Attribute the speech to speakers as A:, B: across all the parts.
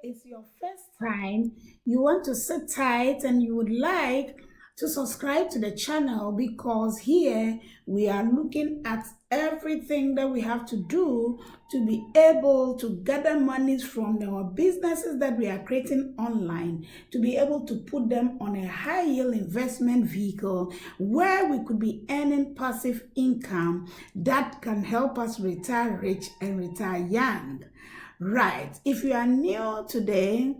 A: it's your first time, you want to sit tight and you would like to subscribe to the channel, because here we are looking at everything that we have to do to be able to gather monies from our businesses that we are creating online, to be able to put them on a high yield investment vehicle where we could be earning passive income that can help us retire rich and retire young. Right. If you are new today,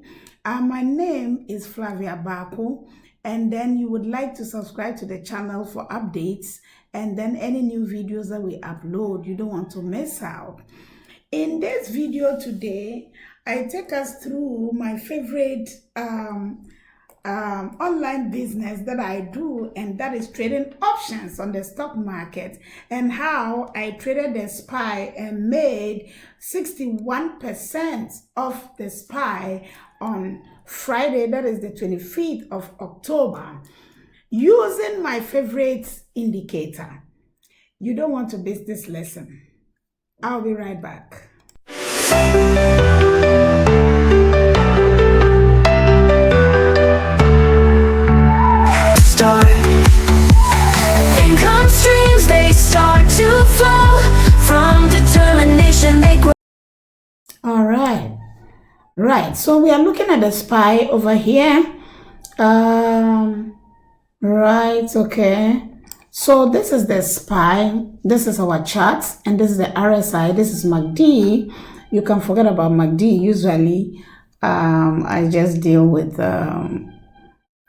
A: my name is Flavia Bako, and then you would like to subscribe to the channel for updates, and then any new videos that we upload, you don't want to miss out. In this video today, I take us through my favorite online business that I do, and that is trading options on the stock market, and how I traded the SPY and made 61% of the SPY on Friday, that is the 25th of October, using my favorite indicator. You don't want to miss this lesson. I'll be right back.
B: Income streams, they start to flow from determination, they grow.
A: All right. Right. So we are looking at the SPY over here. Right. Okay. So this is the SPY. This is our chart, and this is the RSI. This is MACD. You can forget about MACD. Usually, I just deal with the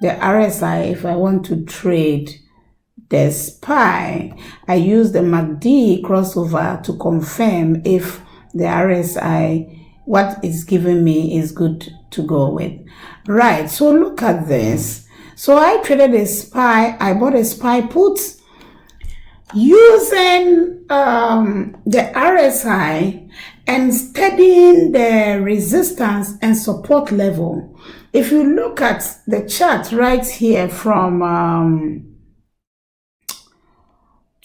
A: RSI. If I want to trade the SPY, I use the MACD crossover to confirm if the RSI, what it's giving me, is good to go with. Right, so look at this. So I traded a SPY. I bought a SPY put using the RSI and studying the resistance and support level. If you look at the chart right here from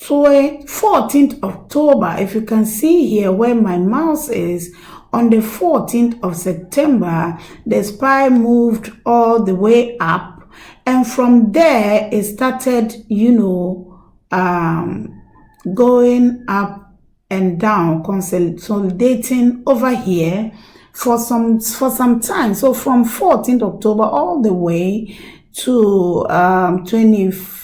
A: 14th October, if you can see here where my mouse is, on the 14th of September, the SPY moved all the way up, and from there it started, going up and down, consolidating over here for some time. So from 14th October all the way to 23rd,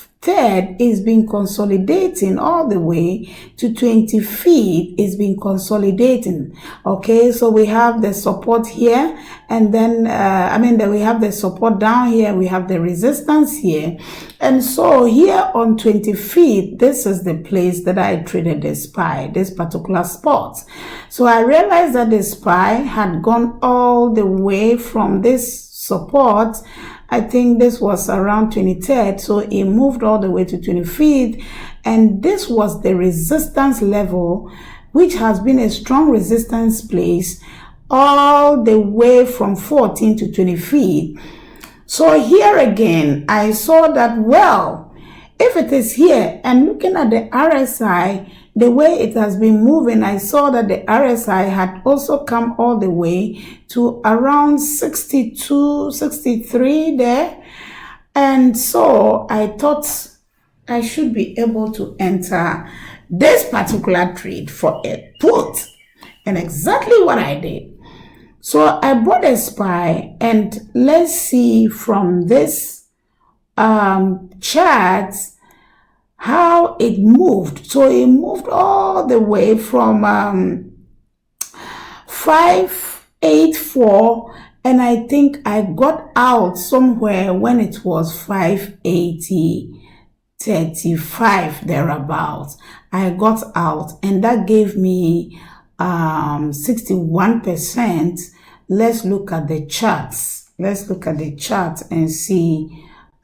A: is been consolidating all the way to 25th, is been consolidating. Okay, so we have the support here, and then we have the support down here, we have the resistance here, and so here on 25th, this is the place that I traded the SPY, this particular spot. So I realized that the SPY had gone all the way from this support. I think this was around 23rd, so it moved all the way to 25th, and this was the resistance level, which has been a strong resistance place all the way from 14th to 25th. So here again, I saw that, well, if it is here, and looking at the RSI, the way it has been moving, I saw that the RSI had also come all the way to around 62, 63 there. And so I thought I should be able to enter this particular trade for a put. And exactly what I did. So I bought a SPY, and let's see from this chart how it moved. So it moved all the way from 584, and I think I got out somewhere when it was 580.35 thereabouts. I got out, and that gave me 61%. Let's look at the charts. Let's look at the chart and see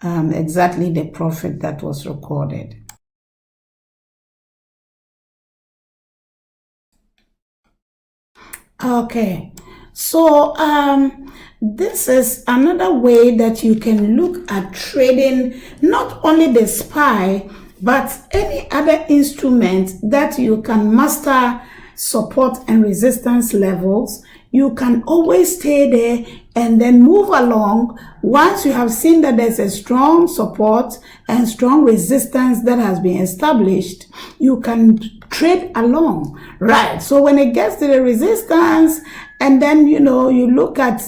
A: exactly the profit that was recorded. Okay, so this is another way that you can look at trading not only the SPY, but any other instrument that you can master support and resistance levels. you can always stay there and then move along. Once you have seen that there's a strong support and strong resistance that has been established, you can trade along, right? So when it gets to the resistance, and then, you look at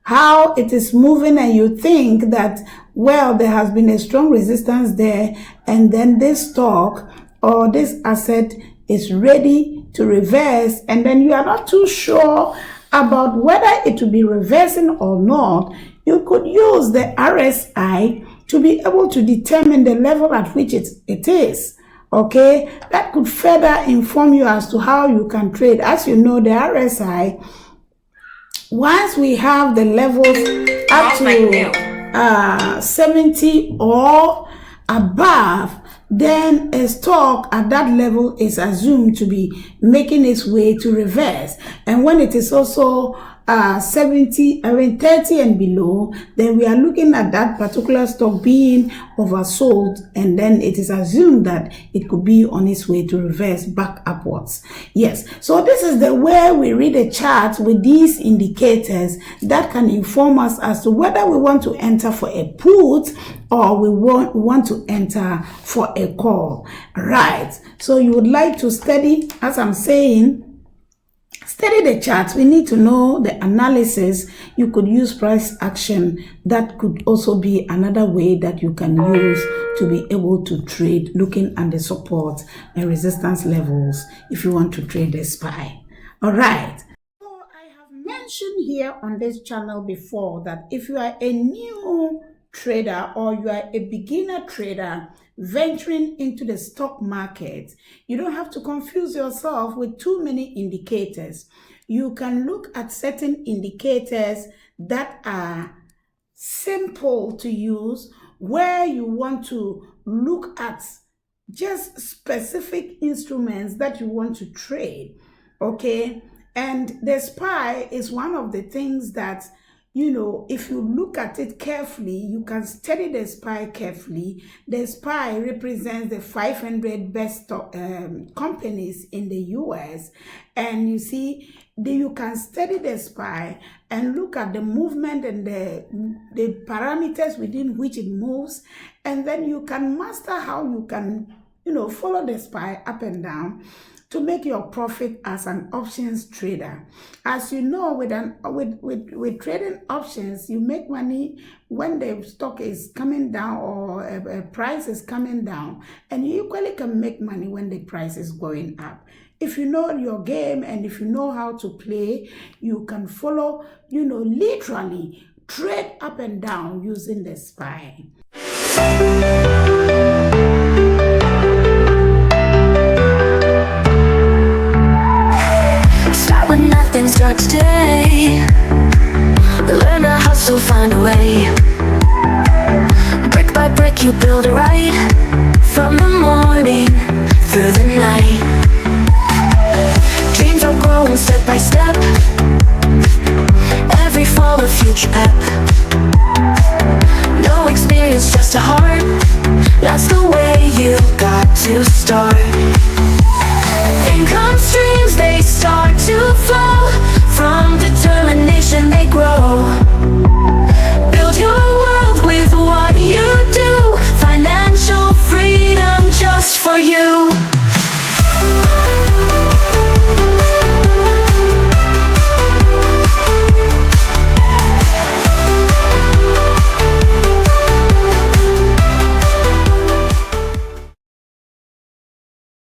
A: how it is moving and you think that, well, there has been a strong resistance there, and then this stock or this asset is ready to reverse, and then you are not too sure about whether it will be reversing or not, you could use the RSI to be able to determine the level at which it is. Okay, that could further inform you as to how you can trade. As you know, the RSI, once we have the levels up to 70 or above, then a stock at that level is assumed to be making its way to reverse. And when it is also 30 and below, then we are looking at that particular stock being oversold, and then it is assumed that it could be on its way to reverse back upwards. Yes, so this is the way we read a chart with these indicators that can inform us as to whether we want to enter for a put or we want to enter for a call, right? So you would like to study, as I'm saying, study the charts. We need to know the analysis. You could use price action. That could also be another way that you can use to be able to trade, looking at the support and resistance levels if you want to trade the SPY. All right. So I have mentioned here on this channel before that if you are a new trader or you are a beginner trader venturing into the stock market, you don't have to confuse yourself with too many indicators. You can look at certain indicators that are simple to use, where you want to look at just specific instruments that you want to trade. Okay, and the SPY is one of the things that, if you look at it carefully, you can study the SPY carefully. The SPY represents the 500 best companies in the US. And you see, you can study the SPY and look at the movement and the parameters within which it moves. And then you can master how you can, follow the SPY up and down to make your profit as an options trader. As you know, with trading options, you make money when the stock is coming down or a price is coming down, and you equally can make money when the price is going up. If you know your game and if you know how to play, you can follow, literally trade up and down using the SPY.
B: Start today. Learn to hustle, find a way. Brick by brick you build it right, from the morning through the night. Dreams are growing step by step, every fall a future pep. No experience, just a heart, that's the way you got to start.